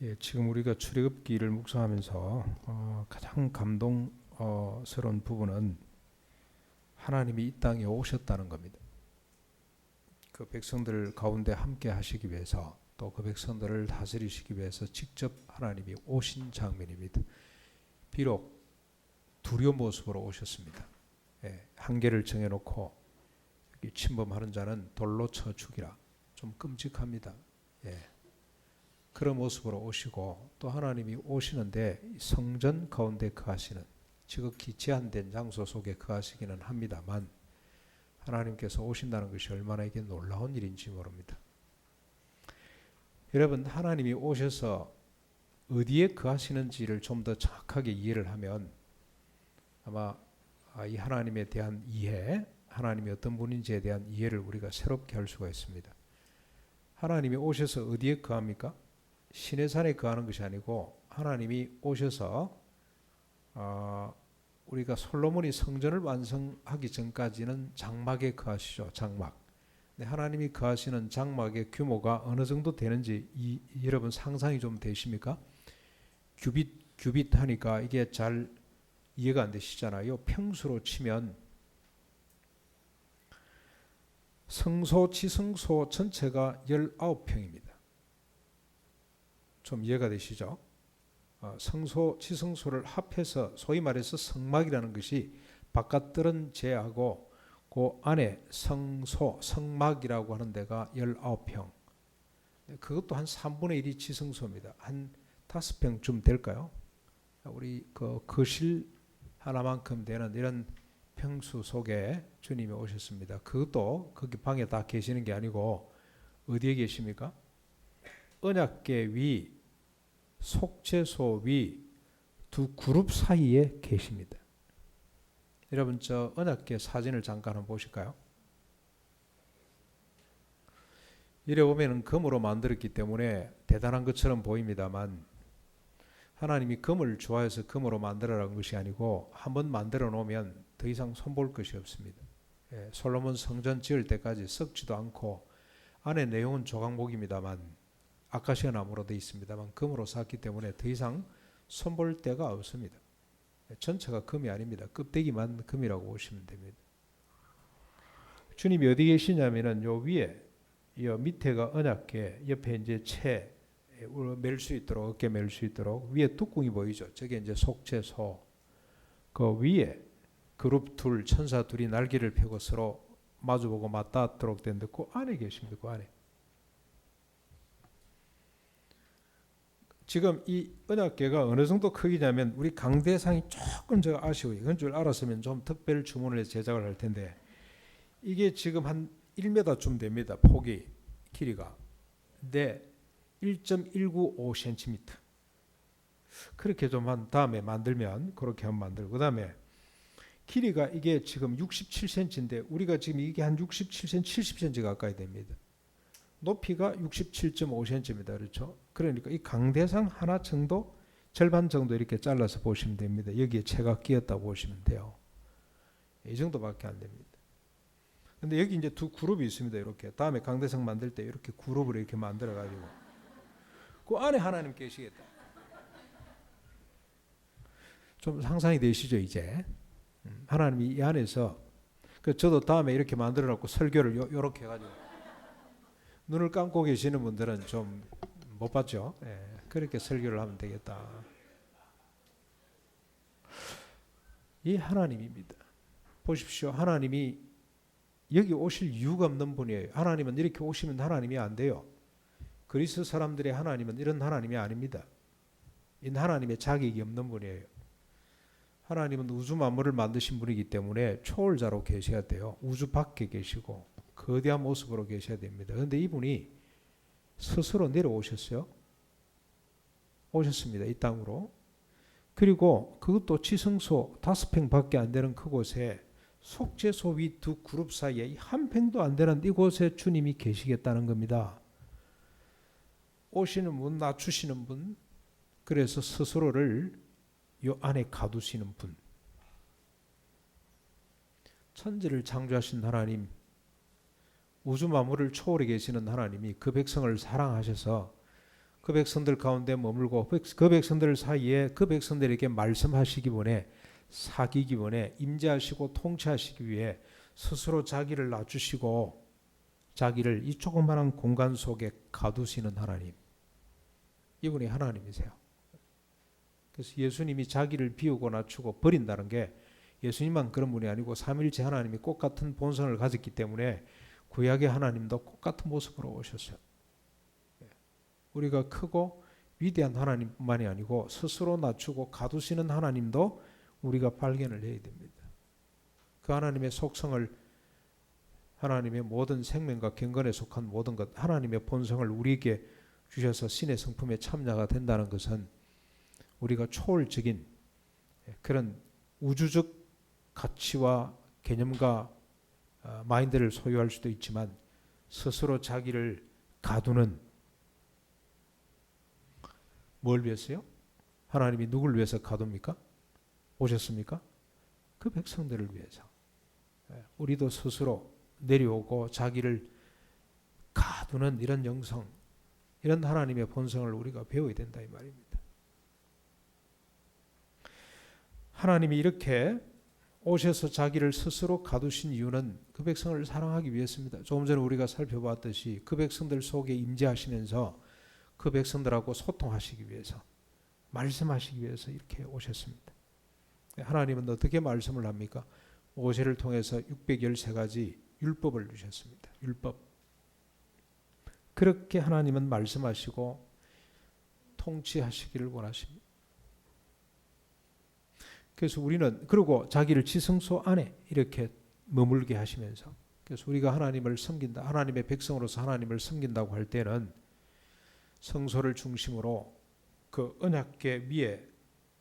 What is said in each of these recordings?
예, 지금 우리가 출애굽기를 묵상하면서 가장 감동스러운 부분은 하나님이 이 땅에 오셨다는 겁니다. 그 백성들 가운데 함께 하시기 위해서 또 그 백성들을 다스리시기 위해서 직접 하나님이 오신 장면입니다. 비록 두려운 모습으로 오셨습니다. 예, 한계를 정해놓고 침범하는 자는 돌로 쳐 죽이라. 좀 끔찍합니다. 예. 그런 모습으로 오시고 또 하나님이 오시는데 성전 가운데 거하시는 지극히 제한된 장소 속에 거하시기는 합니다만 하나님께서 오신다는 것이 얼마나 이게 놀라운 일인지 모릅니다. 여러분, 하나님이 오셔서 어디에 거하시는지를 좀 더 정확하게 이해를 하면 아마 이 하나님에 대한 이해, 하나님이 어떤 분인지에 대한 이해를 우리가 새롭게 할 수가 있습니다. 하나님이 오셔서 어디에 거합니까? 시내산에 거하는 것이 아니고 하나님이 오셔서 우리가 솔로몬이 성전을 완성하기 전까지는 장막에 거하시죠. 장막. 하나님이 거하시는 장막의 규모가 어느 정도 되는지 여러분 상상이 좀 되십니까? 규빗 하니까 이게 잘 이해가 안 되시잖아요. 평수로 치면 성소, 지성소 전체가 19평입니다. 좀 이해가 되시죠? 성소, 지성소를 합해서 소위 말해서 성막이라는 것이 바깥들은 제하고 그 안에 성소, 성막이라고 하는 데가 19평. 그것도 한 3분의 1이 지성소입니다. 한 5평쯤 될까요? 우리 그 거실 하나만큼 되는 이런 평수 속에 주님이 오셨습니다. 그것도 거기 방에 다 계시는 게 아니고 어디에 계십니까? 언약궤 위, 속죄소 위 두 그룹 사이에 계십니다. 여러분 저 언약궤 사진을 잠깐 한번 보실까요? 이래 보면 금으로 만들었기 때문에 대단한 것처럼 보입니다만 하나님이 금을 좋아해서 금으로 만들어라는 것이 아니고 한번 만들어 놓으면 더 이상 손볼 것이 없습니다. 예, 솔로몬 성전 지을 때까지 썩지도 않고 안에 내용은 조각목입니다만 아카시아 나무로 되어 있습니다만 금으로 샀기 때문에 더 이상 손볼 데가 없습니다. 전체가 금이 아닙니다. 껍데기만 금이라고 보시면 됩니다. 주님이 어디 계시냐면은 요 위에, 요 밑에가 언약궤, 옆에 이제 채 멜 수 있도록 어깨 멜 수 있도록 위에 뚜껑이 보이죠. 저게 이제 속죄소. 그 위에 그룹 둘 천사 둘이 날개를 펴고 서로 마주보고 맞닿도록 된데 그 안에 계십니다. 그 안에. 지금 이 언약궤가 어느 정도 크기냐면 우리 강대상이 조금 제가 아쉬워요. 이건 줄 알았으면 좀 특별 주문을 해서 제작을 할 텐데 이게 지금 한 1m쯤 됩니다. 폭이 길이가. 근데 1.195cm. 그렇게 좀 한 다음에 만들면 그렇게 한번 만들고 그다음에 길이가 이게 지금 67cm인데 우리가 지금 이게 한 67cm, 70cm 가까이 됩니다. 높이가 67.5cm입니다. 그렇죠? 그러니까 이 강대상 하나 정도, 절반 정도 이렇게 잘라서 보시면 됩니다. 여기에 채가 끼었다고 보시면 돼요. 이 정도밖에 안 됩니다. 근데 여기 이제 두 그룹이 있습니다. 이렇게 다음에 강대상 만들 때 이렇게 그룹을 이렇게 만들어 가지고 그 안에 하나님 계시겠다. 좀 상상이 되시죠 이제? 하나님이 이 안에서 저도 다음에 이렇게 만들어 놓고 설교를 요렇게 해가지고 눈을 감고 계시는 분들은 좀 못 봤죠? 예, 그렇게 설교를 하면 되겠다. 이 하나님입니다. 보십시오. 하나님이 여기 오실 이유가 없는 분이에요. 하나님은 이렇게 오시면 하나님이 안 돼요. 그리스 사람들의 하나님은 이런 하나님이 아닙니다. 이 하나님의 자격이 없는 분이에요. 하나님은 우주 만물을 만드신 분이기 때문에 초월자로 계셔야 돼요. 우주 밖에 계시고 거대한 모습으로 계셔야 됩니다. 그런데 이분이 스스로 내려오셨어요. 오셨습니다. 이 땅으로. 그리고 그것도 지성소 5평 밖에 안 되는 그곳에 속죄소 위 두 그룹 사이에 한 평도 안 되는 이곳에 주님이 계시겠다는 겁니다. 오시는 분, 낮추시는 분, 그래서 스스로를 요 안에 가두시는 분. 천지를 창조하신 하나님, 우주 만물을 초월해 계시는 하나님이 그 백성을 사랑하셔서 그 백성들 가운데 머물고 그 백성들 사이에 그 백성들에게 말씀하시기 원해, 사귀기 원해, 임재하시고 통치하시기 위해 스스로 자기를 낮추시고 자기를 이 조그마한 공간 속에 가두시는 하나님, 이분이 하나님이세요. 그래서 예수님이 자기를 비우고 낮추고 버린다는 게 예수님만 그런 분이 아니고 삼위일체 하나님이 똑같은 본성을 가졌기 때문에 구약의 하나님도 똑같은 모습으로 오셨어요. 우리가 크고 위대한 하나님뿐만이 아니고 스스로 낮추고 가두시는 하나님도 우리가 발견을 해야 됩니다. 그 하나님의 속성을, 하나님의 모든 생명과 경건에 속한 모든 것, 하나님의 본성을 우리에게 주셔서 신의 성품에 참여가 된다는 것은 우리가 초월적인 그런 우주적 가치와 개념과 마인드를 소유할 수도 있지만 스스로 자기를 가두는, 뭘 위해서요? 하나님이 누굴 위해서 가둡니까? 오셨습니까? 그 백성들을 위해서. 우리도 스스로 내려오고 자기를 가두는 이런 영성, 이런 하나님의 본성을 우리가 배워야 된다 이 말입니다. 하나님이 이렇게 오셔서 자기를 스스로 가두신 이유는 그 백성을 사랑하기 위해서입니다. 조금 전에 우리가 살펴봤듯이 그 백성들 속에 임재하시면서 그 백성들하고 소통하시기 위해서, 말씀하시기 위해서 이렇게 오셨습니다. 하나님은 어떻게 말씀을 합니까? 모세를 통해서 613가지 율법을 주셨습니다. 율법. 그렇게 하나님은 말씀하시고 통치하시기를 원하십니다. 그래서 우리는, 그리고 자기를 지성소 안에 이렇게 머물게 하시면서, 그래서 우리가 하나님을 섬긴다, 하나님의 백성으로서 하나님을 섬긴다고 할 때는 성소를 중심으로 그 언약궤 위에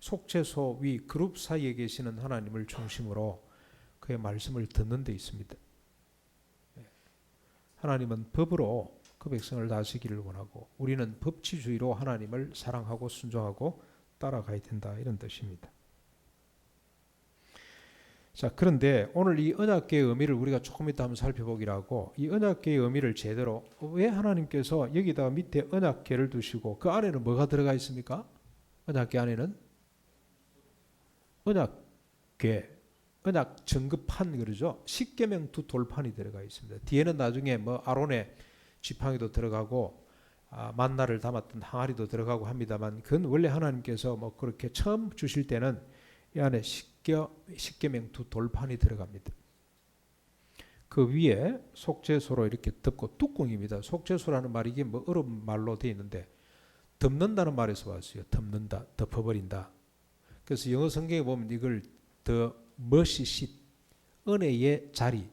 속죄소 위 그룹 사이에 계시는 하나님을 중심으로 그의 말씀을 듣는 데 있습니다. 하나님은 법으로 그 백성을 다스리기를 원하고 우리는 법치주의로 하나님을 사랑하고 순종하고 따라가야 된다, 이런 뜻입니다. 자, 그런데 오늘 이 언약궤의 의미를 우리가 조금 이따 한번 살펴보기로 하고, 이 언약궤의 의미를 제대로, 왜 하나님께서 여기다가 밑에 언약궤를 두시고 그 안에는 뭐가 들어가 있습니까? 언약궤 안에는 언약궤, 언약 증거판, 그러죠. 십계명 두 돌판이 들어가 있습니다. 뒤에는 나중에 뭐 아론의 지팡이도 들어가고 만나를 담았던 항아리도 들어가고 합니다만, 그건 원래 하나님께서 뭐 그렇게 처음 주실 때는 이 안에 십계명 두 돌판이 들어갑니다. 그 위에 속죄소로 이렇게 덮고, 뚜껑입니다. 속죄소라는 말이 이게 뭐 어려운 말로 되어 있는데 덮는다는 말에서 왔어요. 덮는다, 덮어버린다. 그래서 영어 성경에 보면 이걸 the mercy seat, 은혜의 자리,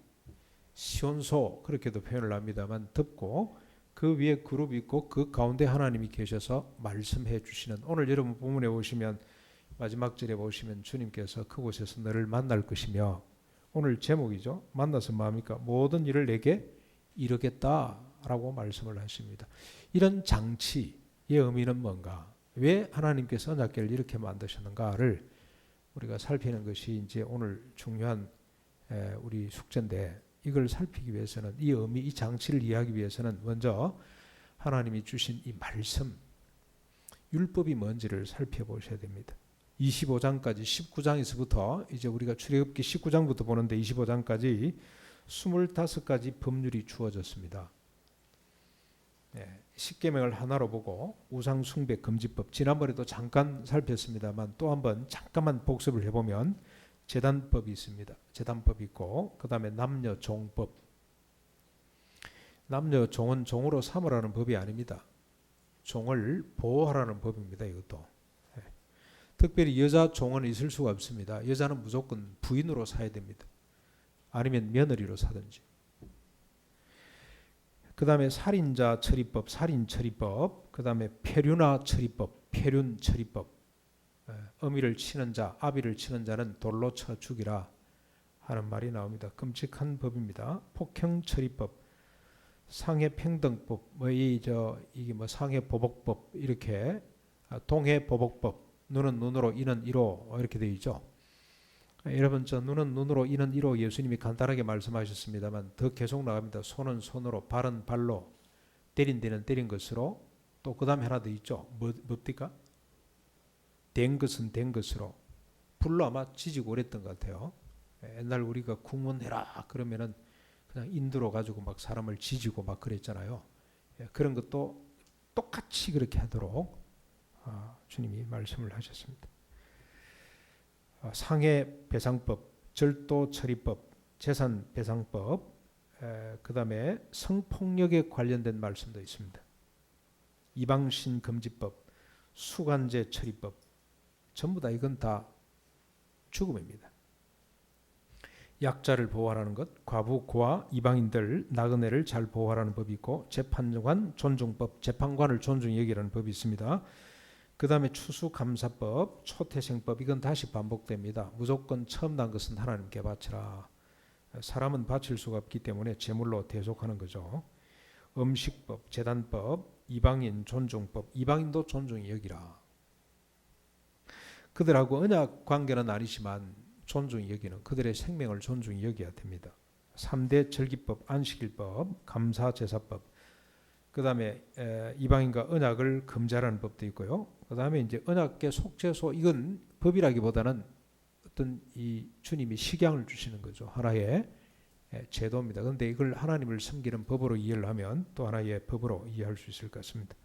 시온소 그렇게도 표현을 합니다만, 덮고 그 위에 그룹이 있고 그 가운데 하나님이 계셔서 말씀해 주시는, 오늘 여러분 본문에 보시면 마지막 절에 보시면 주님께서 그곳에서 너를 만날 것이며, 오늘 제목이죠. 만나서 뭐합니까? 모든 일을 내게 이루겠다라고 말씀을 하십니다. 이런 장치의 의미는 뭔가, 왜 하나님께서 언약궤를 이렇게 만드셨는가를 우리가 살피는 것이 이제 오늘 중요한 우리 숙제인데, 이걸 살피기 위해서는, 이 의미, 이 장치를 이해하기 위해서는 먼저 하나님이 주신 이 말씀, 율법이 뭔지를 살펴보셔야 됩니다. 25장까지, 19장에서부터 이제 우리가 출애굽기 19장부터 보는데 25장까지 25가지 법률이 주어졌습니다. 십계명을 하나로 보고 우상 숭배 금지법, 지난번에도 잠깐 살폈습니다만 또 한번 잠깐만 복습을 해보면 제단법이 있습니다. 제단법이 있고, 그 다음에 남녀종법. 남녀종은 종으로 삼으라는 법이 아닙니다. 종을 보호하라는 법입니다. 이것도. 특별히 여자 종은 있을 수가 없습니다. 여자는 무조건 부인으로 사야 됩니다. 아니면 며느리로 사든지. 그 다음에 살인자 처리법, 살인 처리법. 그 다음에 폐륜아 처리법, 폐륜 처리법. 어미를 치는 자, 아비를 치는 자는 돌로 쳐 죽이라 하는 말이 나옵니다. 끔찍한 법입니다. 폭행 처리법, 상해 평등법, 이게 뭐 상해 보복법, 이렇게 동해 보복법, 눈은 눈으로 이는 이로 이렇게 되어 있죠. 여러분, 저 눈은 눈으로 이는 이로 예수님이 간단하게 말씀하셨습니다만 더 계속 나갑니다. 손은 손으로, 발은 발로, 때린 데는 때린 것으로, 또 그 다음에 하나 더 있죠. 뭡니까? 된 것은 된 것으로. 불로 아마 지지고 그랬던 것 같아요. 옛날 우리가 국문해라 그러면은 그냥 인도로 가지고 막 사람을 지지고 막 그랬잖아요. 그런 것도 똑같이 그렇게 하도록 주님이 말씀을 하셨습니다. 상해 배상법, 절도 처리법, 재산 배상법, 그 다음에 성폭력에 관련된 말씀도 있습니다. 이방신 금지법, 수관제 처리법, 전부 다 이건 다 죽음입니다. 약자를 보호하라는 것, 과부, 고아, 이방인들, 나그네를 잘 보호하라는 법이 있고, 재판관 존중법, 재판관을 존중히 여기라는 법이 있습니다. 그 다음에 추수감사법, 초태생법, 이건 다시 반복됩니다. 무조건 처음 난 것은 하나님께 바치라. 사람은 바칠 수가 없기 때문에 제물로 대속하는 거죠. 음식법, 제단법, 이방인 존중법, 이방인도 존중히 여기라. 그들하고 언약 관계는 아니지만 존중히 여기는, 그들의 생명을 존중히 여겨야 됩니다. 3대 절기법, 안식일법, 감사제사법, 그 다음에 이방인과 언약을 금지하라는 법도 있고요. 그 다음에 이제 언약계 속죄소, 이건 법이라기보다는 어떤 이 주님이 식양을 주시는 거죠. 하나의 제도입니다. 그런데 이걸 하나님을 섬기는 법으로 이해를 하면 또 하나의 법으로 이해할 수 있을 것 같습니다.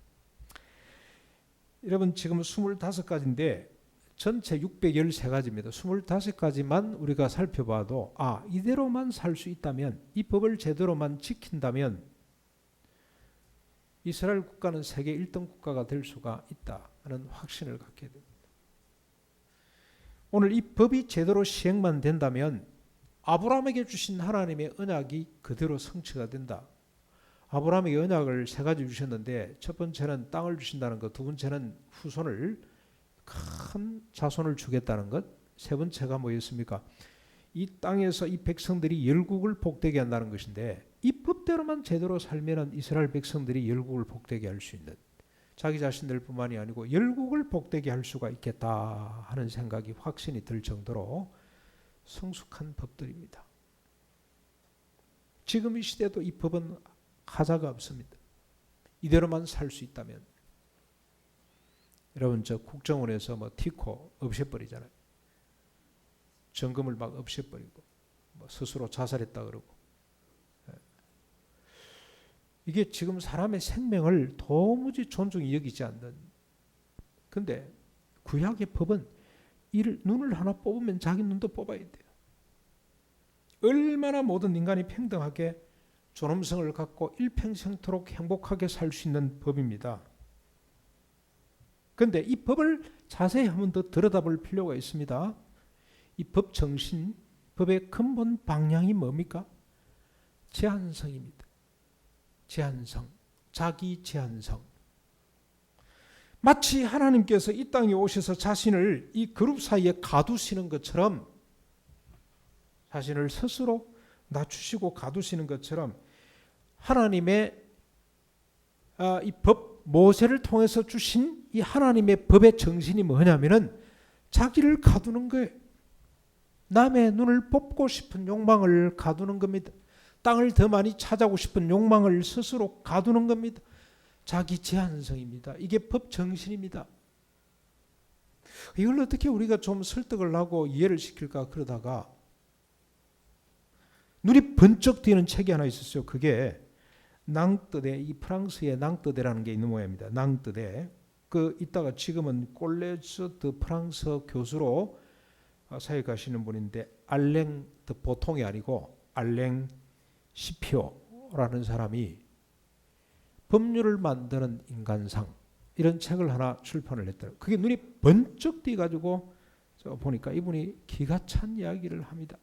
여러분 지금 25가지인데 전체 613가지입니다. 25가지만 우리가 살펴봐도 이대로만 살 수 있다면, 이 법을 제대로만 지킨다면 이스라엘 국가는 세계 1등 국가가 될 수가 있다 하는 확신을 갖게 됩니다. 오늘 이 법이 제대로 시행만 된다면 아브라함에게 주신 하나님의 언약이 그대로 성취가 된다. 아브라함에게 언약을 3가지 주셨는데, 첫 번째는 땅을 주신다는 것, 두 번째는 후손을, 큰 자손을 주겠다는 것, 세 번째가 뭐였습니까? 이 땅에서 이 백성들이 열국을 복되게 한다는 것인데, 이 법대로만 제대로 살면 이스라엘 백성들이 열국을 복되게 할 수 있는, 자기 자신들 뿐만이 아니고 열국을 복되게 할 수가 있겠다 하는 생각이, 확신이 들 정도로 성숙한 법들입니다. 지금 이 시대도 이 법은 하자가 없습니다. 이대로만 살 수 있다면. 여러분 저 국정원에서 뭐 티코 없애버리잖아요. 점검을 막 없애버리고 뭐 스스로 자살했다 그러고. 이게 지금 사람의 생명을 도무지 존중히 여기지 않는. 근데 구약의 법은 이를, 눈을 하나 뽑으면 자기 눈도 뽑아야 돼요. 얼마나 모든 인간이 평등하게 존엄성을 갖고 일평생토록 행복하게 살 수 있는 법입니다. 그런데 이 법을 자세히 한번 더 들여다볼 필요가 있습니다. 이 법 정신, 법의 근본 방향이 뭡니까? 제한성입니다. 제한성, 자기 제한성. 마치 하나님께서 이 땅에 오셔서 자신을 이 그룹 사이에 가두시는 것처럼, 자신을 스스로 낮추시고 가두시는 것처럼, 하나님의 이 법, 모세를 통해서 주신 이 하나님의 법의 정신이 뭐냐면은 자기를 가두는 거예요. 남의 눈을 뽑고 싶은 욕망을 가두는 겁니다. 땅을 더 많이 차지하고 싶은 욕망을 스스로 가두는 겁니다. 자기 제한성입니다. 이게 법 정신입니다. 이걸 어떻게 우리가 좀 설득을 하고 이해를 시킬까 그러다가 눈이 번쩍 띄는 책이 하나 있었어요. 그게 낭뜨대, 이 프랑스의 낭뜨대라는 게 있는 모양입니다. 낭뜨대. 이따가 지금은 꼴레즈 드 프랑스 교수로 사역하시는 분인데, 알랭, 보통이 아니고 알랭 시피오라는 사람이 법률을 만드는 인간상, 이런 책을 하나 출판을 했더라고요. 그게 눈이 번쩍 띄가지고 보니까 이분이 기가 찬 이야기를 합니다.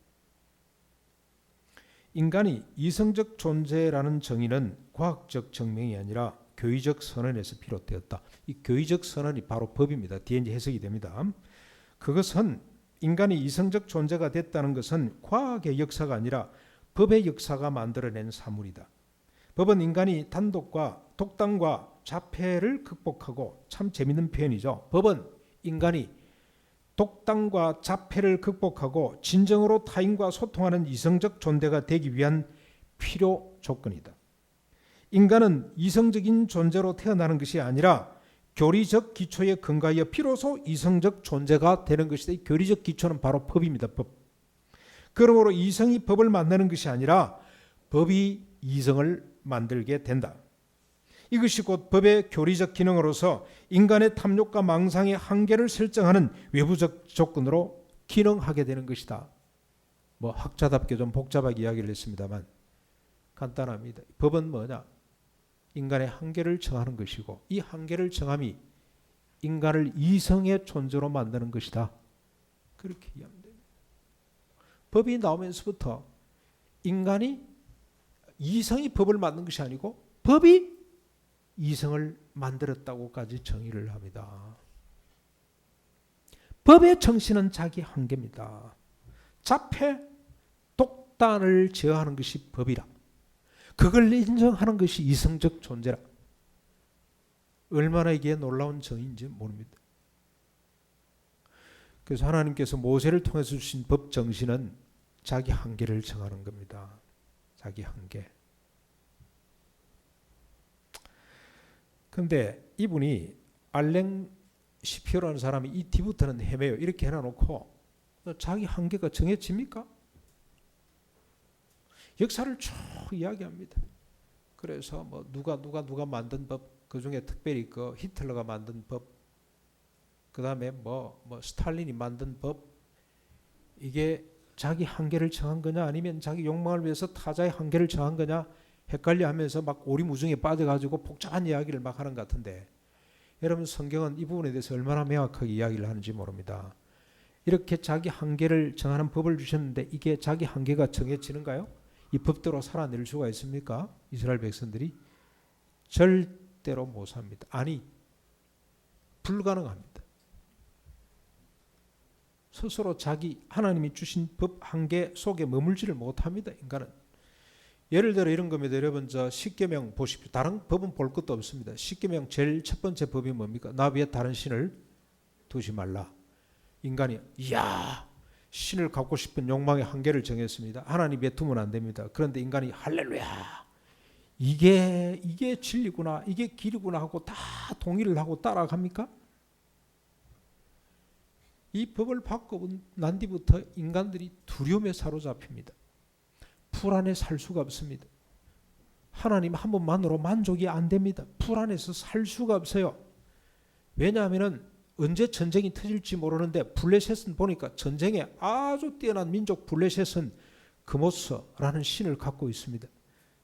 인간이 이성적 존재라는 정의는 과학적 증명이 아니라 교의적 선언에서 비롯되었다. 이 교의적 선언이 바로 법입니다. 뒤에 이제 해석이 됩니다. 그것은 인간이 이성적 존재가 됐다는 것은 과학의 역사가 아니라 법의 역사가 만들어낸 사물이다. 법은 인간이 단독과 독단과 자폐를 극복하고, 참 재밌는 표현이죠. 법은 인간이 독단과 자폐를 극복하고 진정으로 타인과 소통하는 이성적 존재가 되기 위한 필요 조건이다. 인간은 이성적인 존재로 태어나는 것이 아니라 교리적 기초에 근거하여 비로소 이성적 존재가 되는 것이다. 이 교리적 기초는 바로 법입니다. 법. 그러므로 이성이 법을 만드는 것이 아니라 법이 이성을 만들게 된다. 이것이 곧 법의 교리적 기능으로서 인간의 탐욕과 망상의 한계를 설정하는 외부적 조건으로 기능하게 되는 것이다. 뭐 학자답게 좀 복잡하게 이야기를 했습니다만 간단합니다. 법은 뭐냐? 인간의 한계를 정하는 것이고 이 한계를 정함이 인간을 이성의 존재로 만드는 것이다. 그렇게 이해하면 됩니다. 법이 나오면서부터 인간이 이성이 법을 만든 것이 아니고 법이 이성을 만들었다고까지 정의를 합니다. 법의 정신은 자기 한계입니다. 자폐, 독단을 제어하는 것이 법이라. 그걸 인정하는 것이 이성적 존재라. 얼마나 이게 놀라운 정의인지 모릅니다. 그래서 하나님께서 모세를 통해서 주신 법 정신은 자기 한계를 정하는 겁니다. 자기 한계. 근데 이분이 알랭 시피오라는 사람이 이 뒤부터는 헤매요. 이렇게 해놔놓고 자기 한계가 정해집니까? 역사를 쭉 이야기합니다. 그래서 뭐 누가 만든 법, 그 중에 특별히 그 히틀러가 만든 법, 그 다음에 뭐 스탈린이 만든 법, 이게 자기 한계를 정한 거냐 아니면 자기 욕망을 위해서 타자의 한계를 정한 거냐 헷갈려하면서 막 오리무중에 빠져가지고 복잡한 이야기를 막 하는 것 같은데 여러분 성경은 이 부분에 대해서 얼마나 명확하게 이야기를 하는지 모릅니다. 이렇게 자기 한계를 정하는 법을 주셨는데 이게 자기 한계가 정해지는가요? 이 법대로 살아낼 수가 있습니까? 이스라엘 백성들이 절대로 못 삽니다. 아니 불가능합니다. 스스로 자기 하나님이 주신 법 한계 속에 머물지를 못합니다. 인간은. 예를 들어 이런 겁니다. 여러분 저 십계명 보십시오. 다른 법은 볼 것도 없습니다. 십계명 제일 첫 번째 법이 뭡니까? 나 위에 다른 신을 두지 말라. 인간이 이야 신을 갖고 싶은 욕망의 한계를 정했습니다. 하나님에 두면 안 됩니다. 그런데 인간이 할렐루야 이게 진리구나 이게 길이구나 하고 다 동의를 하고 따라갑니까? 이 법을 바꾸고 난 뒤부터 인간들이 두려움에 사로잡힙니다. 불안에 살 수가 없습니다. 하나님 한 분만으로 만족이 안 됩니다. 불안해서 살 수가 없어요. 왜냐하면 언제 전쟁이 터질지 모르는데 블레셋은 보니까 전쟁에 아주 뛰어난 민족 블레셋은 그모스라는 신을 갖고 있습니다.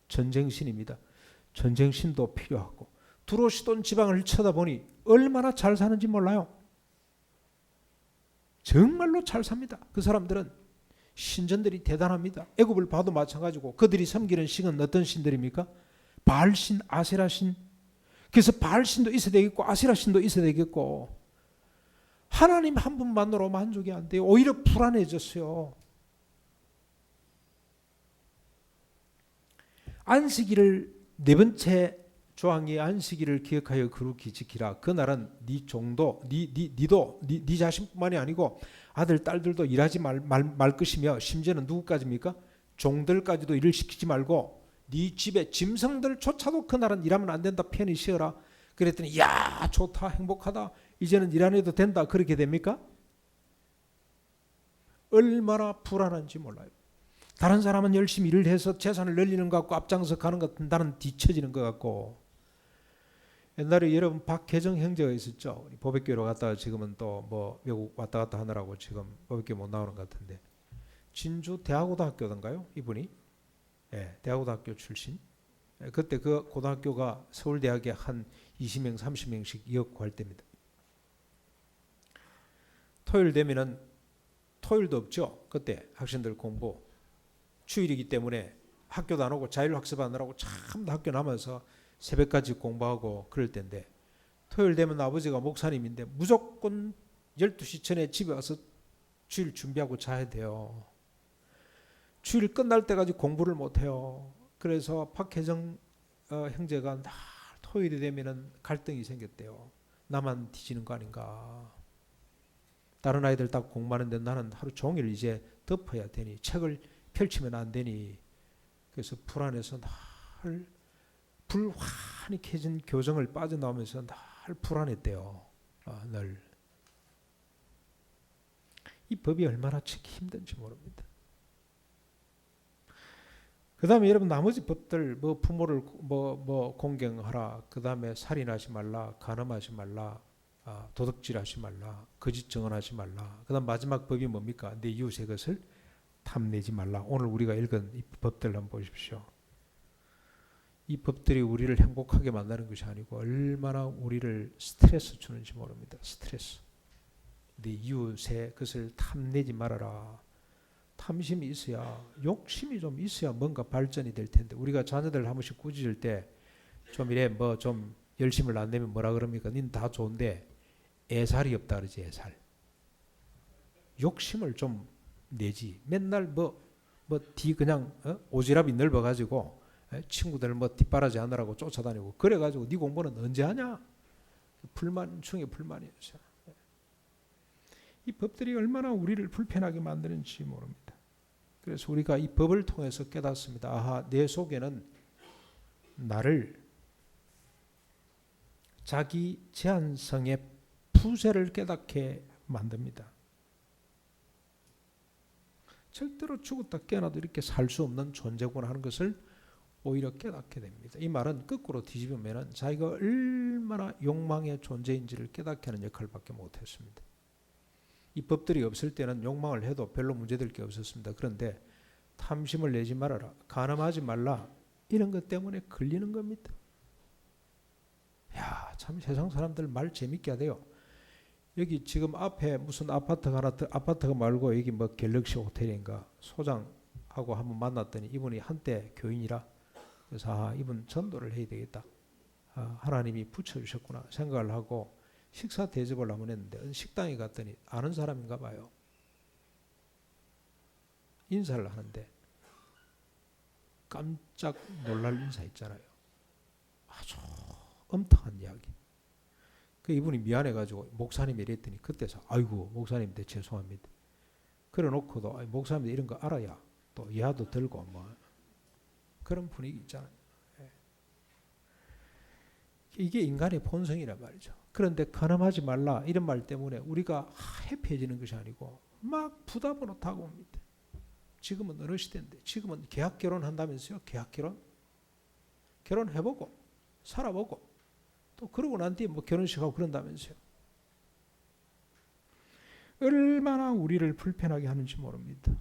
전쟁신입니다. 전쟁신도 필요하고 두로시돈 지방을 쳐다보니 얼마나 잘 사는지 몰라요. 정말로 잘 삽니다. 그 사람들은 신전들이 대단합니다. 애굽을 봐도 마찬가지고 그들이 섬기는 신은 어떤 신들입니까? 바알신, 아세라신. 그래서 바알신도 있어야 되겠고 아세라신도 있어야 되겠고 하나님 한 분만으로 만족이 안 돼요. 오히려 불안해졌어요. 안식일을 네 번째 조항이 안식일을 기억하여 거룩히 지키라. 그날은 네 종도 네 자신뿐만이 아니고 아들 딸들도 일하지 말 것이며 심지어는 누구까지입니까? 종들까지도 일을 시키지 말고 네 집에 짐승들조차도 그날은 일하면 안 된다. 편히 쉬어라. 그랬더니 야 좋다 행복하다. 이제는 일 안 해도 된다. 그렇게 됩니까? 얼마나 불안한지 몰라요. 다른 사람은 열심히 일을 해서 재산을 늘리는 것 같고 앞장서 가는 것 같은 나는 뒤처지는 것 같고. 옛날에 여러분 박혜정 형제가 있었죠. 보백교회로 갔다가 지금은 또 뭐 외국 왔다 갔다 하느라고 지금 보백교회 못 나오는 것 같은데 진주 대하고등학교던가요? 이분이 대하고등학교 출신. 그때 그 고등학교가 서울대학에 한 20명 30명씩 이었고 할 때입니다. 토요일 되면은 토요일도 없죠. 그때 학생들 공부 주일이기 때문에 학교도 안 오고 자율학습하느라고 참 학교 남아서 새벽까지 공부하고 그럴 때인데 토요일 되면 아버지가 목사님인데 무조건 12시 전에 집에 와서 주일 준비하고 자야 돼요. 주일 끝날 때까지 공부를 못해요. 그래서 박혜정 형제가 날 토요일이 되면은 갈등이 생겼대요. 나만 뒤지는 거 아닌가. 다른 아이들 다 공부하는데 나는 하루 종일 이제 덮어야 되니 책을 펼치면 안 되니 그래서 불안해서 날 불환히 켜진 교정을 빠져나오면서 늘 불안했대요. 늘. 이 법이 얼마나 찾기 힘든지 모릅니다. 그 다음에 여러분 나머지 법들 부모를 공경하라, 그 다음에 살인하지 말라, 간음하지 말라, 도둑질하지 말라, 거짓 증언하지 말라. 그 다음 마지막 법이 뭡니까? 내 이웃의 것을 탐내지 말라. 오늘 우리가 읽은 이 법들 한번 보십시오. 이 법들이 우리를 행복하게 만드는 것이 아니고 얼마나 우리를 스트레스 주는지 모릅니다. 스트레스. 네 이웃의 것을 탐내지 말아라. 탐심이 있어야, 욕심이 좀 있어야 뭔가 발전이 될 텐데, 우리가 자녀들 한 번씩 꾸짖을 때 좀 이래 좀 열심을 안 내면 뭐라 그럽니까? 닌 다 좋은데 애살이 없다 그러지. 애살. 욕심을 좀 내지. 맨날 뒤 그냥 오지랖이 넓어가지고 친구들 뒷바라지 하느라고 쫓아다니고 그래가지고 네 공부는 언제 하냐? 불만 중에 불만이었어요. 이 법들이 얼마나 우리를 불편하게 만드는지 모릅니다. 그래서 우리가 이 법을 통해서 깨닫습니다. 아하, 내 속에는 나를 자기 제한성의 부재를 깨닫게 만듭니다. 절대로 죽었다 깨어나도 이렇게 살 수 없는 존재구나 하는 것을 오히려 깨닫게 됩니다. 이 말은 거꾸로 뒤집으면 자기가 얼마나 욕망의 존재인지를 깨닫게 하는 역할밖에 못했습니다. 이 법들이 없을 때는 욕망을 해도 별로 문제될 게 없었습니다. 그런데 탐심을 내지 말아라, 간음하지 말라, 이런 것 때문에 걸리는 겁니다. 야, 참 세상 사람들 말 재밌게 하대요. 여기 지금 앞에 무슨 아파트가 말고 여기 갤럭시 호텔인가 소장하고 한번 만났더니 이분이 한때 교인이라, 그래서 이분 전도를 해야 되겠다, 하나님이 붙여주셨구나 생각을 하고 식사 대접을 한번 했는데 식당에 갔더니 아는 사람인가 봐요. 인사를 하는데 깜짝 놀랄 인사 있잖아요. 아주 엄청난 이야기. 그 이분이 미안해가지고 목사님이 이랬더니 그때서 아이고 목사님 죄송합니다. 그래 놓고도 목사님 이런 거 알아야 또 예화도 들고 그런 분위기 있잖아요. 이게 인간의 본성이란 말이죠. 그런데 간음하지 말라 이런 말 때문에 우리가 해피해지는 것이 아니고 막 부담으로 다가옵니다. 지금은 어느 시대인데, 지금은 계약 결혼한다면서요. 계약 결혼해보고 살아보고 또 그러고 난 뒤에 결혼식하고 그런다면서요. 얼마나 우리를 불편하게 하는지 모릅니다.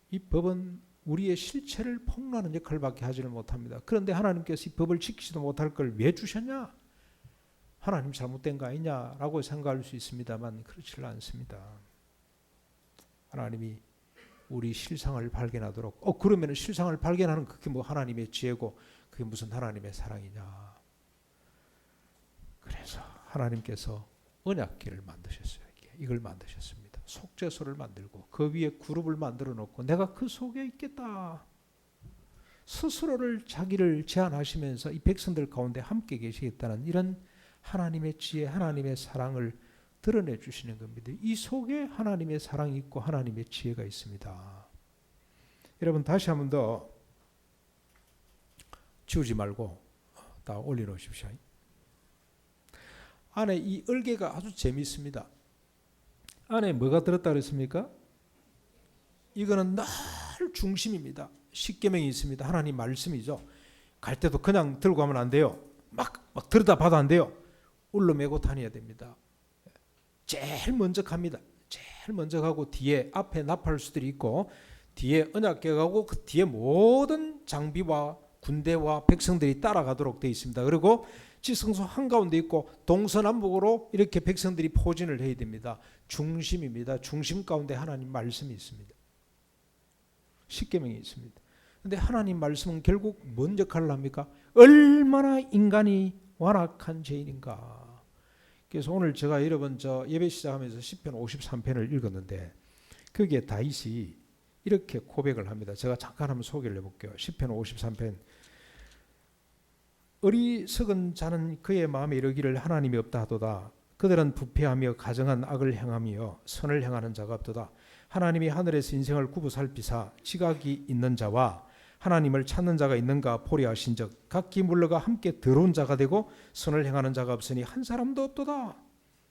이 법은 우리의 실체를 폭로하는 역할밖에 하지를 못합니다. 그런데 하나님께서 이 법을 지키지도 못할 걸 왜 주셨냐? 하나님 잘못된 거 아니냐라고 생각할 수 있습니다만 그렇지는 않습니다. 하나님이 우리 실상을 발견하도록, 그러면 실상을 발견하는 그게 하나님의 지혜고 그게 무슨 하나님의 사랑이냐? 그래서 하나님께서 언약궤를 만드셨어요. 이걸 만드셨습니다. 속죄소를 만들고 그 위에 그룹을 만들어 놓고 내가 그 속에 있겠다. 스스로를 자기를 제한하시면서 이 백성들 가운데 함께 계시겠다는 이런 하나님의 지혜, 하나님의 사랑을 드러내 주시는 겁니다. 이 속에 하나님의 사랑이 있고 하나님의 지혜가 있습니다. 여러분 다시 한 번 더 지우지 말고 다 올려놓으십시오. 안에 이 얼개가 아주 재미있습니다. 안에 뭐가 들었다 그랬습니까? 이거는 늘 중심입니다. 십계명이 있습니다. 하나님 말씀이죠. 갈 때도 그냥 들고 가면 안 돼요. 막 들여다봐도 안 돼요. 울러매고 다녀야 됩니다. 제일 먼저 갑니다. 제일 먼저 가고 뒤에 앞에 나팔수들이 있고 뒤에 언약궤가 가고 그 뒤에 모든 장비와 군대와 백성들이 따라가도록 되어 있습니다. 그리고 지성소 한가운데 있고 동서남북으로 이렇게 백성들이 포진을 해야 됩니다. 중심입니다. 중심 가운데 하나님 말씀이 있습니다. 십계명이 있습니다. 그런데 하나님 말씀은 결국 뭔 역할을 합니까? 얼마나 인간이 완악한 죄인인가. 그래서 오늘 제가 여러분 예배 시작하면서 시편 53편을 읽었는데 거기에 다윗이 이렇게 고백을 합니다. 제가 잠깐 한번 소개를 해볼게요. 시편 53편. 어리석은 자는 그의 마음에 이르기를 하나님이 없다 하도다. 그들은 부패하며 가정한 악을 행하며 선을 행하는 자가 없도다. 하나님이 하늘에서 인생을 구부 살피사 지각이 있는 자와 하나님을 찾는 자가 있는가 보리 하신즉 각기 물러가 함께 더러운 자가 되고 선을 행하는 자가 없으니 한 사람도 없도다.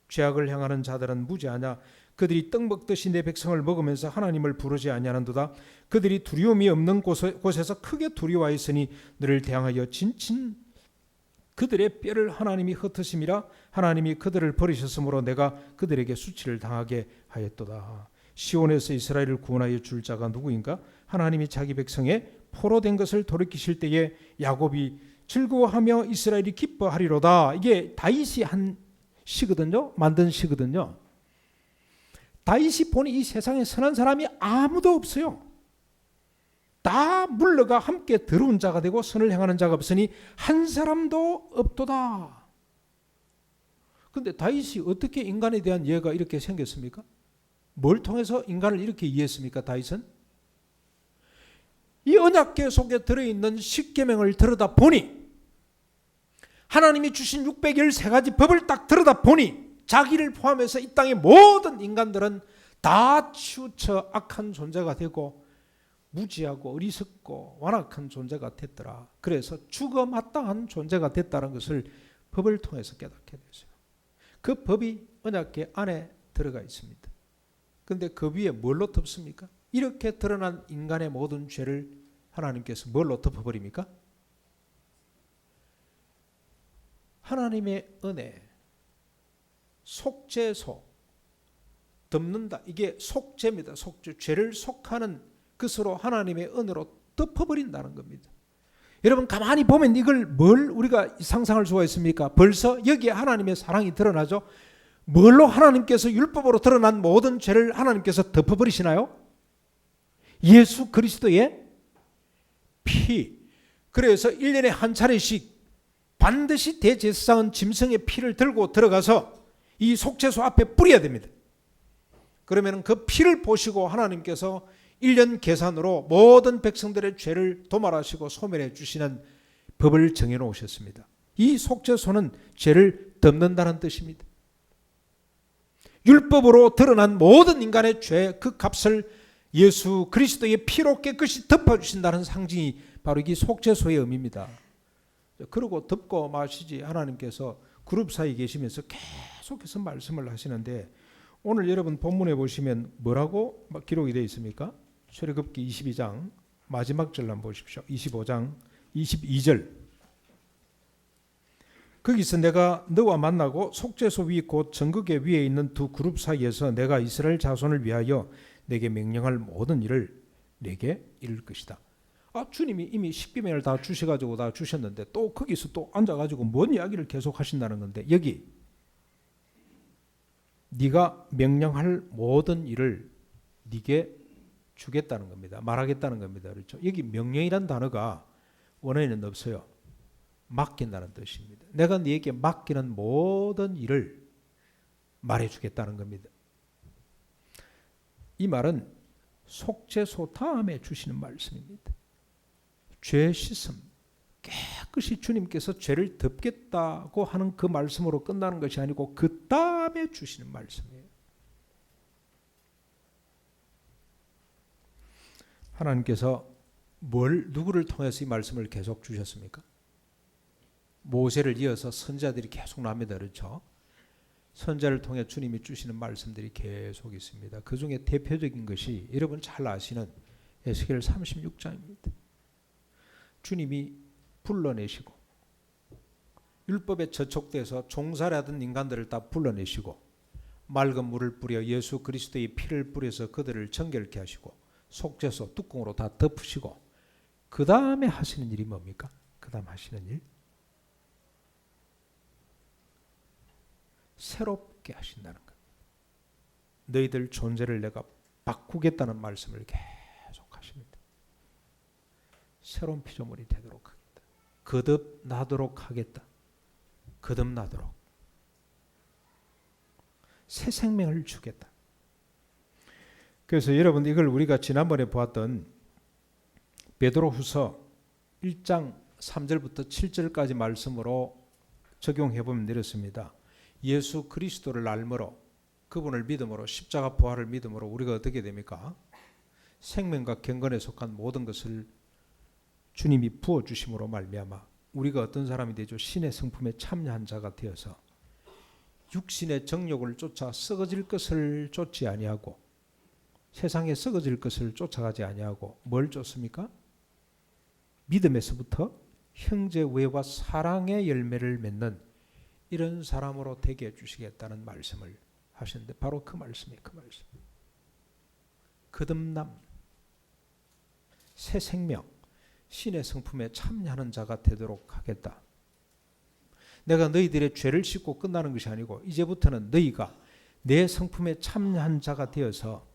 죄악을 행하는 자들은 무죄하냐. 그들이 떡 먹듯이 내 백성을 먹으면서 하나님을 부르지 아니하는도다. 그들이 두려움이 없는 곳에서 크게 두려워하였으니 너를 대항하여 진친 그들의 뼈를 하나님이 흩으심이라. 하나님이 그들을 버리셨으므로 내가 그들에게 수치를 당하게 하였도다. 시온에서 이스라엘을 구원하여 줄 자가 누구인가? 하나님이 자기 백성의 포로된 것을 돌이키실 때에 야곱이 즐거워하며 이스라엘이 기뻐하리로다. 이게 다윗이 한 시거든요. 만든 시거든요. 다윗이 보니 이 세상에 선한 사람이 아무도 없어요. 다 물러가 함께 더러운 자가 되고 선을 행하는 자가 없으니 한 사람도 없도다. 그런데 다윗이 어떻게 인간에 대한 이해가 이렇게 생겼습니까? 뭘 통해서 인간을 이렇게 이해했습니까? 다윗은 이 언약궤 속에 들어있는 십계명을 들여다보니 하나님이 주신 613가지 법을 딱 들여다보니 자기를 포함해서 이 땅의 모든 인간들은 다 치우쳐 악한 존재가 되고 무지하고 어리석고 완악한 존재가 됐더라. 그래서 죽어 마땅한 존재가 됐다는 것을 법을 통해서 깨닫게 됐어요. 그 법이 언약궤 안에 들어가 있습니다. 그런데 그 위에 뭘로 덮습니까? 이렇게 드러난 인간의 모든 죄를 하나님께서 뭘로 덮어버립니까? 하나님의 은혜, 속죄소, 덮는다. 이게 속죄입니다. 속죄, 죄를 속하는 것으로 하나님의 은혜로 덮어버린다는 겁니다. 여러분 가만히 보면 이걸 뭘 우리가 상상할 수가 있습니까? 벌써 여기에 하나님의 사랑이 드러나죠. 뭘로 하나님께서 율법으로 드러난 모든 죄를 하나님께서 덮어버리시나요? 예수 그리스도의 피. 그래서 1년에 한 차례씩 반드시 대제사장은 짐승의 피를 들고 들어가서 이 속죄소 앞에 뿌려야 됩니다. 그러면 그 피를 보시고 하나님께서 1년 계산으로 모든 백성들의 죄를 도말하시고 소멸해 주시는 법을 정해 놓으셨습니다. 이 속죄소는 죄를 덮는다는 뜻입니다. 율법으로 드러난 모든 인간의 죄, 그 값을 예수 그리스도의 피로 깨끗이 덮어주신다는 상징이 바로 이 속죄소의 의미입니다. 그러고 덮고 마시지 하나님께서 그룹 사이에 계시면서 계속해서 말씀을 하시는데 오늘 여러분 본문에 보시면 뭐라고 기록이 되어 있습니까? 출애굽기 22장 마지막 절 한번 보십시오. 25장 22절. 거기서 내가 너와 만나고 속죄소 위 곧 정극의 위에 있는 두 그룹 사이에서 내가 이스라엘 자손을 위하여 내게 명령할 모든 일을 내게 이룰 것이다. 주님이 이미 십계명을 다 주셔가지고 다 주셨는데 또 거기서 또 앉아가지고 뭔 이야기를 계속 하신다는 건데 여기 네가 명령할 모든 일을 네게 주겠다는 겁니다. 말하겠다는 겁니다. 그렇죠? 여기 명령이란 단어가 원어에는 없어요. 맡긴다는 뜻입니다. 내가 네게 맡기는 모든 일을 말해주겠다는 겁니다. 이 말은 속죄소 다음에 주시는 말씀입니다. 죄 씻음, 깨끗이 주님께서 죄를 덮겠다고 하는 그 말씀으로 끝나는 것이 아니고 그 다음에 주시는 말씀이에요. 하나님께서 누구를 통해서 이 말씀을 계속 주셨습니까? 모세를 이어서 선지자들이 계속 납니다. 그렇죠? 선지자를 통해 주님이 주시는 말씀들이 계속 있습니다. 그 중에 대표적인 것이 여러분 잘 아시는 에스겔 36장입니다. 주님이 불러내시고 율법에 저촉돼서 종살이하던 인간들을 다 불러내시고 맑은 물을 뿌려 예수 그리스도의 피를 뿌려서 그들을 정결케 하시고 속죄소 뚜껑으로 다 덮으시고 그 다음에 하시는 일이 뭡니까? 그 다음 하시는 일? 새롭게 하신다는 것. 너희들 존재를 내가 바꾸겠다는 말씀을 계속 하십니다. 새로운 피조물이 되도록 하겠다. 거듭나도록 하겠다. 거듭나도록. 새 생명을 주겠다. 그래서 여러분 이걸 우리가 지난번에 보았던 베드로후서 1장 3절부터 7절까지 말씀으로 적용해 보면 이렇습니다. 예수 그리스도를 알므로 그분을 믿음으로 십자가 부활을 믿음으로 우리가 어떻게 됩니까? 생명과 경건에 속한 모든 것을 주님이 부어주심으로 말미암아 우리가 어떤 사람이 되죠? 신의 성품에 참여한 자가 되어서 육신의 정욕을 쫓아 썩어질 것을 쫓지 아니하고 세상에 썩어질 것을 쫓아가지 아니하고 뭘 쫓습니까? 믿음에서부터 형제 우애와 사랑의 열매를 맺는 이런 사람으로 되게 해주시겠다는 말씀을 하셨는데 바로 그 말씀이에요. 그 말씀. 거듭남, 새 생명, 신의 성품에 참여하는 자가 되도록 하겠다. 내가 너희들의 죄를 씻고 끝나는 것이 아니고 이제부터는 너희가 내 성품에 참여한 자가 되어서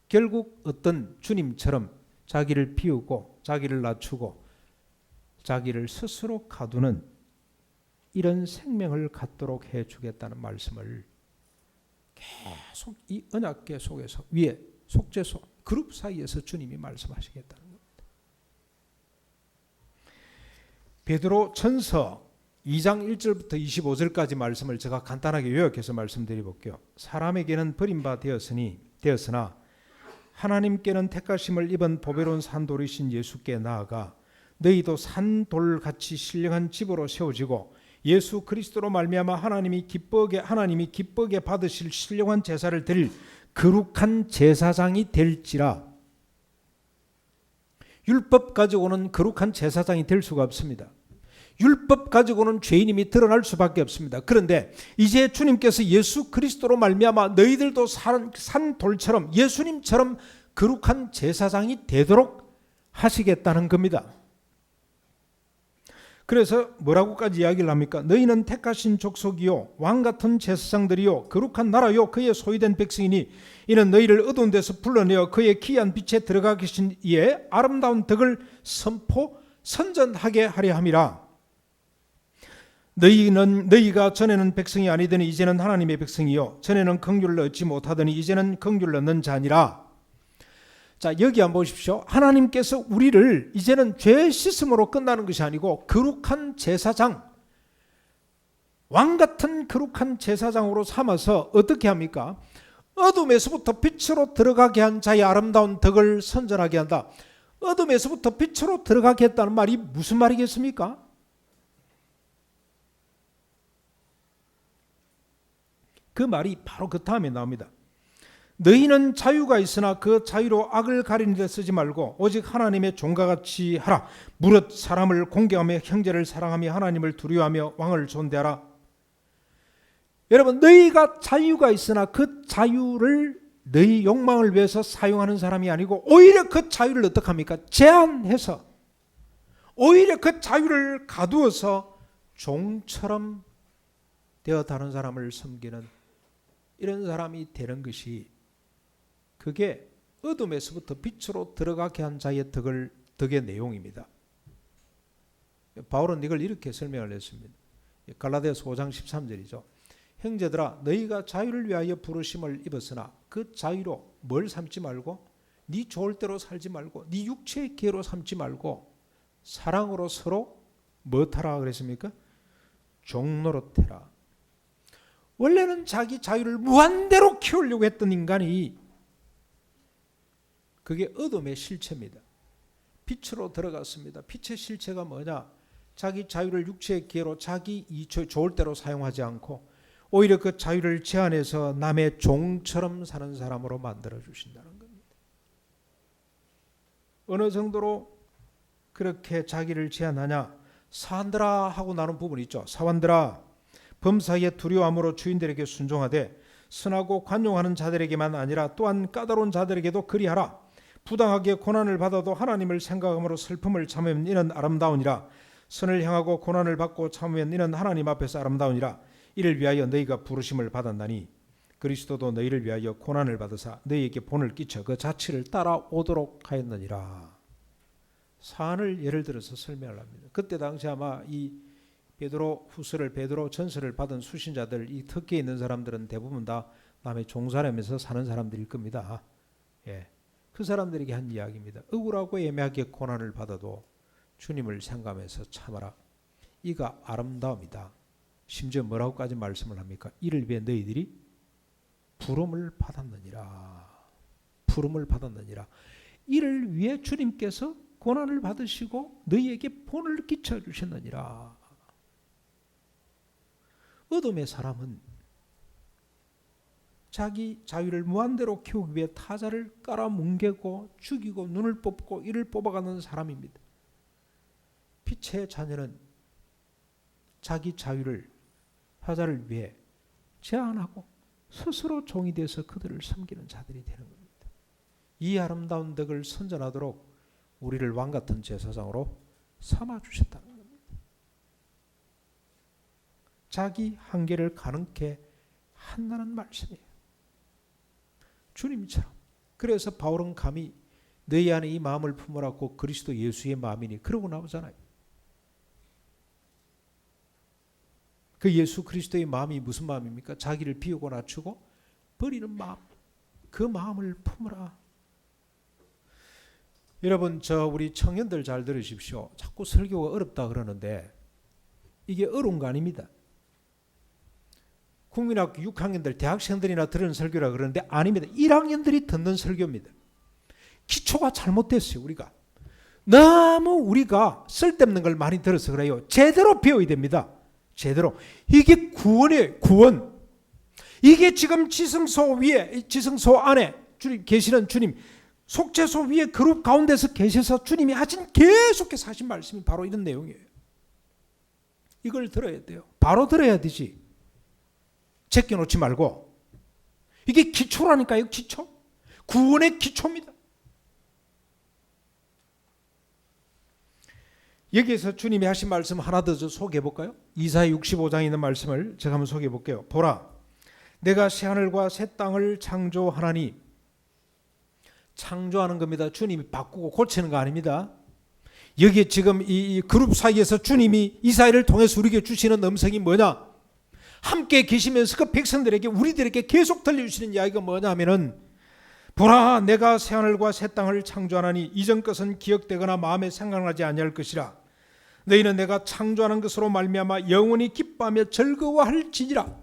결국 어떤 주님처럼 자기를 비우고 자기를 낮추고 자기를 스스로 가두는 이런 생명을 갖도록 해주겠다는 말씀을 계속 이 언약궤 속에서 위에 속죄소 그룹 사이에서 주님이 말씀하시겠다는 겁니다. 베드로 전서 2장 1절부터 25절까지 말씀을 제가 간단하게 요약해서 말씀드려볼게요. 사람에게는 버림바 되었으나 하나님께는 택하심을 입은 보배로운 산돌이신 예수께 나아가 너희도 산돌같이 신령한 집으로 세워지고 예수 그리스도로 말미암아 하나님이 기쁘게 받으실 신령한 제사를 드릴 거룩한 제사장이 될지라. 율법 가지고는 거룩한 제사장이 될 수가 없습니다. 율법 가지고는 죄인임이 드러날 수밖에 없습니다. 그런데 이제 주님께서 예수 그리스도로 말미암아 너희들도 산 돌처럼 예수님처럼 거룩한 제사장이 되도록 하시겠다는 겁니다. 그래서 뭐라고까지 이야기를 합니까? 너희는 택하신 족속이요 왕같은 제사장들이요 거룩한 나라요 그의 소유된 백성이니 이는 너희를 어두운 데서 불러내어 그의 기이한 빛에 들어가 계신 이에 아름다운 덕을 선전하게 하려 함이라. 너희가 전에는 백성이 아니더니 이제는 하나님의 백성이요 전에는 긍휼을 얻지 못하더니 이제는 긍휼을 얻는 자니라. 자, 여기 한번 보십시오. 하나님께서 우리를 이제는 죄 씻음으로 끝나는 것이 아니고 거룩한 제사장, 왕같은 거룩한 제사장으로 삼아서 어떻게 합니까? 어둠에서부터 빛으로 들어가게 한 자의 아름다운 덕을 선전하게 한다. 어둠에서부터 빛으로 들어가게 했다는 말이 무슨 말이겠습니까? 그 말이 바로 그 다음에 나옵니다. 너희는 자유가 있으나 그 자유로 악을 가리는 데 쓰지 말고 오직 하나님의 종과 같이 하라. 무릇 사람을 공경하며 형제를 사랑하며 하나님을 두려워하며 왕을 존대하라. 여러분, 너희가 자유가 있으나 그 자유를 너희 욕망을 위해서 사용하는 사람이 아니고 오히려 그 자유를 어떻게 합니까? 제한해서 오히려 그 자유를 가두어서 종처럼 되어 다른 사람을 섬기는 이런 사람이 되는 것이 그게 어둠에서부터 빛으로 들어가게 한 자의 덕의 내용입니다. 바울은 이걸 이렇게 설명을 했습니다. 갈라디아서 5장 13절이죠. 형제들아 너희가 자유를 위하여 부르심을 입었으나 그 자유로 뭘 삼지 말고 네 좋을 대로 살지 말고 네 육체의 기회로 삼지 말고 사랑으로 서로 뭐하라 그랬습니까? 종노릇해라. 원래는 자기 자유를 무한대로 키우려고 했던 인간이 그게 어둠의 실체입니다. 빛으로 들어갔습니다. 빛의 실체가 뭐냐? 자기 자유를 육체의 기회로 자기 좋을 대로 사용하지 않고 오히려 그 자유를 제한해서 남의 종처럼 사는 사람으로 만들어 주신다는 겁니다. 어느 정도로 그렇게 자기를 제한하냐? 사한들아 하고 나눈 부분이 있죠. 사환들아 범사에 두려움으로 주인들에게 순종하되 선하고 관용하는 자들에게만 아니라 또한 까다로운 자들에게도 그리하라. 부당하게 고난을 받아도 하나님을 생각함으로 슬픔을 참으면 이는 아름다우니라. 선을 향하고 고난을 받고 참으면 이는 하나님 앞에서 아름다우니라. 이를 위하여 너희가 부르심을 받았나니 그리스도도 너희를 위하여 고난을 받으사 너희에게 본을 끼쳐 그 자취를 따라오도록 하였느니라. 사안을 예를 들어서 설명을 합니다. 그때 당시 아마 이 베드로 후서를 베드로 전서를 받은 수신자들 이 특기에 있는 사람들은 대부분 다 남의 종살이면서 사는 사람들일 겁니다. 예. 그 사람들에게 한 이야기입니다. 억울하고 애매하게 고난을 받아도 주님을 생각하면서 참아라. 이가 아름다움이다. 심지어 뭐라고까지 말씀을 합니까? 이를 위해 너희들이 부름을 받았느니라. 부름을 받았느니라. 이를 위해 주님께서 고난을 받으시고 너희에게 본을 끼쳐 주셨느니라. 어둠의 사람은 자기 자유를 무한대로 키우기 위해 타자를 깔아뭉개고 죽이고 눈을 뽑고 이를 뽑아가는 사람입니다. 빛의 자녀는 자기 자유를 타자를 위해 제한하고 스스로 종이 되어서 그들을 섬기는 자들이 되는 겁니다. 이 아름다운 덕을 선전하도록 우리를 왕같은 제사장으로 삼아주셨다는 겁니다. 자기 한계를 가능케 한다는 말씀이에요. 주님처럼. 그래서 바울은 감히 너희 안에 이 마음을 품으라고 그리스도 예수의 마음이니 그러고 나오잖아요. 그 예수 그리스도의 마음이 무슨 마음입니까? 자기를 비우고 낮추고 버리는 마음. 그 마음을 품으라. 여러분, 우리 청년들 잘 들으십시오. 자꾸 설교가 어렵다 그러는데 이게 어려운 거 아닙니다. 국민학교 6학년들, 대학생들이나 들은 설교라 그러는데 아닙니다. 1학년들이 듣는 설교입니다. 기초가 잘못됐어요. 우리가 쓸데없는 걸 많이 들어서 그래요. 제대로 배워야 됩니다. 제대로. 이게 구원이에요. 구원. 이게 지금 지성소 안에 주님 계시는 주님, 속죄소 위에 그룹 가운데서 계셔서 주님이 하신 계속해서 하신 말씀이 바로 이런 내용이에요. 이걸 들어야 돼요. 바로 들어야 되지. 제껴놓지 말고. 이게 기초라니까요. 기초. 구원의 기초입니다. 여기에서 주님이 하신 말씀 하나 더 소개해 볼까요? 이사야 65장에 있는 말씀을 제가 한번 소개해 볼게요. 보라, 내가 새하늘과 새 땅을 창조하나니. 창조하는 겁니다. 주님이 바꾸고 고치는 거 아닙니다. 여기 지금 이 그룹 사이에서 주님이 이사야를 통해서 우리에게 주시는 음성이 뭐냐? 함께 계시면서 그 백성들에게, 우리들에게 계속 들려주시는 이야기가 뭐냐 하면은, 보라, 내가 새하늘과 새 땅을 창조하나니 이전 것은 기억되거나 마음에 생각나지 아니할 것이라. 너희는 내가 창조하는 것으로 말미암아 영원히 기뻐하며 즐거워할지니라.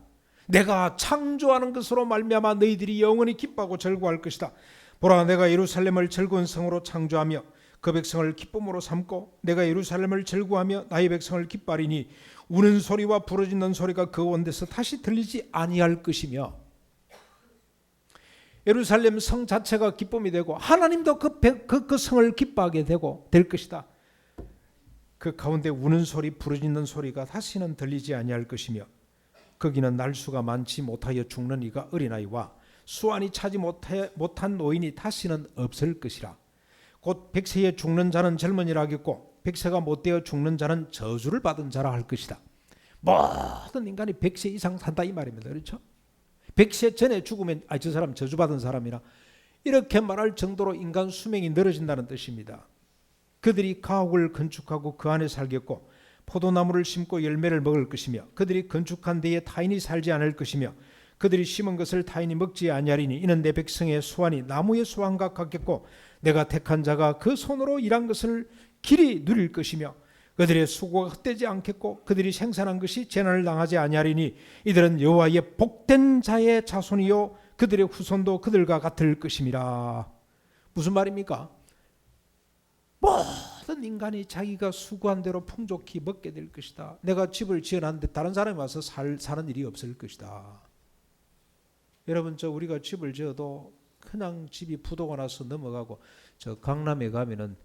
내가 창조하는 것으로 말미암아 너희들이 영원히 기뻐하고 즐거워할 것이다. 보라, 내가 예루살렘을 즐거운 성으로 창조하며 그 백성을 기쁨으로 삼고 내가 예루살렘을 즐거워하며 나의 백성을 기뻐하리니 우는 소리와 부르짖는 소리가 그 원대에서 다시 들리지 아니할 것이며. 예루살렘 성 자체가 기쁨이 되고 하나님도 그 성을 기뻐하게 될 것이다. 그 가운데 우는 소리, 부르짖는 소리가 다시는 들리지 아니할 것이며 거기는 날수가 많지 못하여 죽는 이가 어린아이와 수완이 차지 못한 노인이 다시는 없을 것이라. 곧 100세에 죽는 자는 젊은이라 하겠고 100세가 못되어 죽는 자는 저주를 받은 자라 할 것이다. 모든 인간이 100세 이상 산다 이 말입니다. 그렇죠? 100세 전에 죽으면 저 사람 저주받은 사람이라 이렇게 말할 정도로 인간 수명이 늘어진다는 뜻입니다. 그들이 가옥을 건축하고 그 안에 살겠고 포도나무를 심고 열매를 먹을 것이며 그들이 건축한 데에 타인이 살지 않을 것이며 그들이 심은 것을 타인이 먹지 아니하리니 이는 내 백성의 수완이 나무의 수완과 같겠고 내가 택한 자가 그 손으로 일한 것을 길이 누릴 것이며 그들의 수고가 헛되지 않겠고 그들이 생산한 것이 재난을 당하지 아니하리니 이들은 여호와의 복된 자의 자손이요 그들의 후손도 그들과 같을 것임이라. 무슨 말입니까? 모든 인간이 자기가 수고한 대로 풍족히 먹게 될 것이다. 내가 집을 지어놨는데 다른 사람이 와서 사는 일이 없을 것이다. 여러분, 우리가 집을 지어도 그냥 집이 부도가 나서 넘어가고 강남에 가면은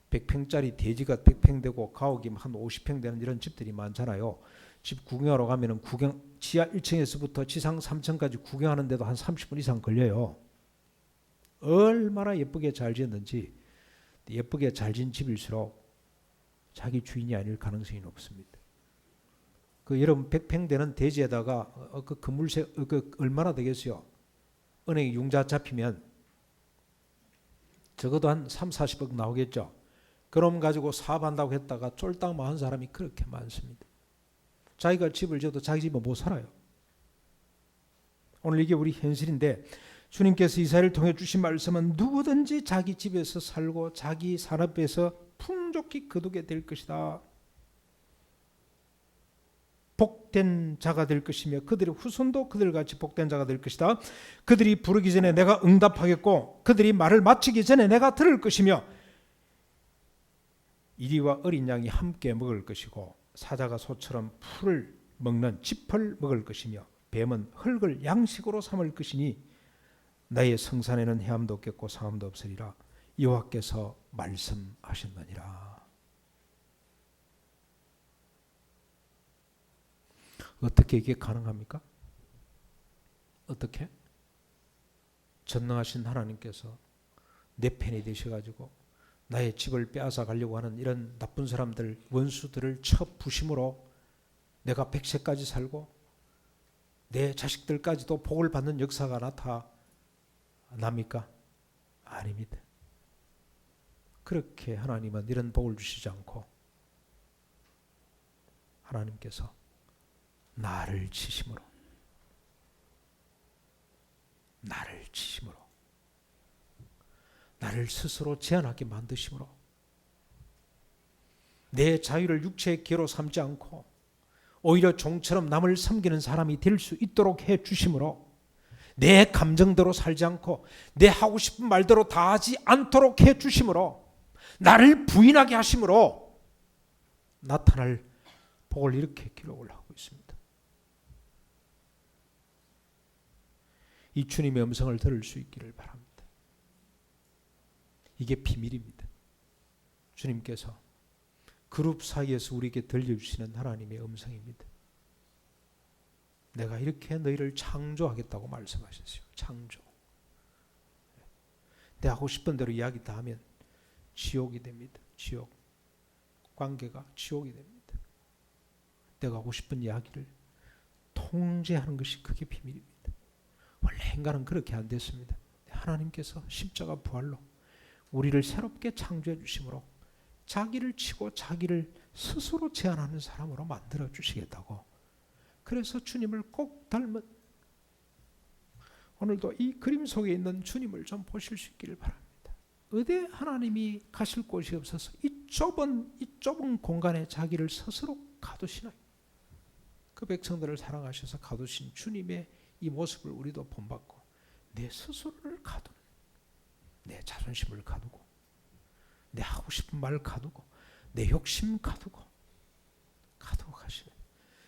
100평짜리 대지가 100평 되고 가옥이 한 50평 되는 이런 집들이 많잖아요. 집 구경하러 가면은 지하 1층에서부터 지상 3층까지 구경하는데도 한 30분 이상 걸려요. 얼마나 예쁘게 잘 지었는지. 예쁘게 잘 지은 집일수록 자기 주인이 아닐 가능성이 높습니다. 여러분 100평 되는 대지에다가 그 건물세 얼마나 되겠어요? 은행에 융자 잡히면 적어도 한 3, 40억 나오겠죠. 그럼 가지고 사업한다고 했다가 쫄딱 망한 사람이 그렇게 많습니다. 자기가 집을 지어도 자기 집은 못 살아요. 오늘 이게 우리 현실인데 주님께서 이사야를 통해 주신 말씀은 누구든지 자기 집에서 살고 자기 산업에서 풍족히 거두게 될 것이다. 복된 자가 될 것이며 그들의 후손도 그들같이 복된 자가 될 것이다. 그들이 부르기 전에 내가 응답하겠고 그들이 말을 마치기 전에 내가 들을 것이며 이리와 어린 양이 함께 먹을 것이고 사자가 소처럼 풀을 먹는 짚을 먹을 것이며 뱀은 흙을 양식으로 삼을 것이니 나의 성산에는 해함도 없겠고 상함도 없으리라. 여호와께서 말씀하셨느니라. 어떻게 이게 가능합니까? 어떻게? 전능하신 하나님께서 내 편이 되셔가지고 나의 집을 빼앗아 가려고 하는 이런 나쁜 사람들, 원수들을 쳐 부심으로 내가 100세까지 살고 내 자식들까지도 복을 받는 역사가 나타납니까? 아닙니다. 그렇게 하나님은 이런 복을 주시지 않고 하나님께서 나를 치심으로 나를 스스로 제한하게 만드심으로 내 자유를 육체의 기회로 삼지 않고 오히려 종처럼 남을 섬기는 사람이 될 수 있도록 해 주심으로 내 감정대로 살지 않고 내 하고 싶은 말대로 다 하지 않도록 해 주심으로 나를 부인하게 하심으로 나타날 복을 이렇게 기록을 하고 있습니다. 이 주님의 음성을 들을 수 있기를 바랍니다. 이게 비밀입니다. 주님께서 그룹 사이에서 우리에게 들려주시는 하나님의 음성입니다. 내가 이렇게 너희를 창조하겠다고 말씀하셨어요. 창조. 내가 하고 싶은 대로 이야기 다 하면 지옥이 됩니다. 지옥. 관계가 지옥이 됩니다. 내가 하고 싶은 이야기를 통제하는 것이 그게 비밀입니다. 원래 인간은 그렇게 안 됐습니다. 하나님께서 십자가 부활로 우리를 새롭게 창조해 주심으로 자기를 치고 자기를 스스로 제한하는 사람으로 만들어 주시겠다고. 그래서 주님을 꼭 닮은, 오늘도 이 그림 속에 있는 주님을 좀 보실 수 있기를 바랍니다. 어디 하나님이 가실 곳이 없어서 이 좁은 공간에 자기를 스스로 가두시나요? 그 백성들을 사랑하셔서 가두신 주님의 이 모습을 우리도 본받고 내 스스로를 가두는, 내 자존심을 가두고 내 하고 싶은 말을 가두고 내 욕심 가두고 가시네.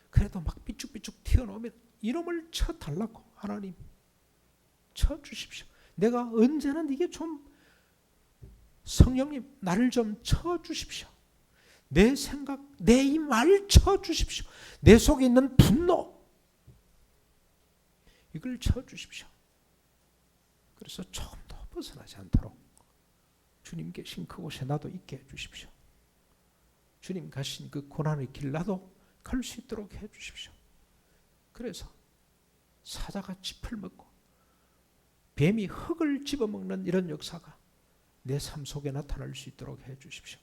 그래도 막 삐죽삐죽 튀어나오면 이놈을 쳐달라고 하나님 쳐주십시오. 내가 언제나 이게 좀 성령님 나를 좀 쳐주십시오. 내 생각, 내 이 말 쳐주십시오. 내 속에 있는 분노 이걸 쳐주십시오. 그래서 조금 더 벗어나지 않도록 주님 계신 그곳에 나도 있게 해주십시오. 주님 가신 그 고난의 길 나도 갈 수 있도록 해주십시오. 그래서 사자가 짚을 먹고 뱀이 흙을 집어먹는 이런 역사가 내 삶 속에 나타날 수 있도록 해주십시오.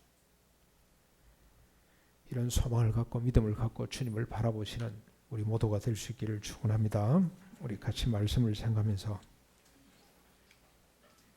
이런 소망을 갖고 믿음을 갖고 주님을 바라보시는 우리 모두가 될 수 있기를 축원합니다. 우리 같이 말씀을 생각하면서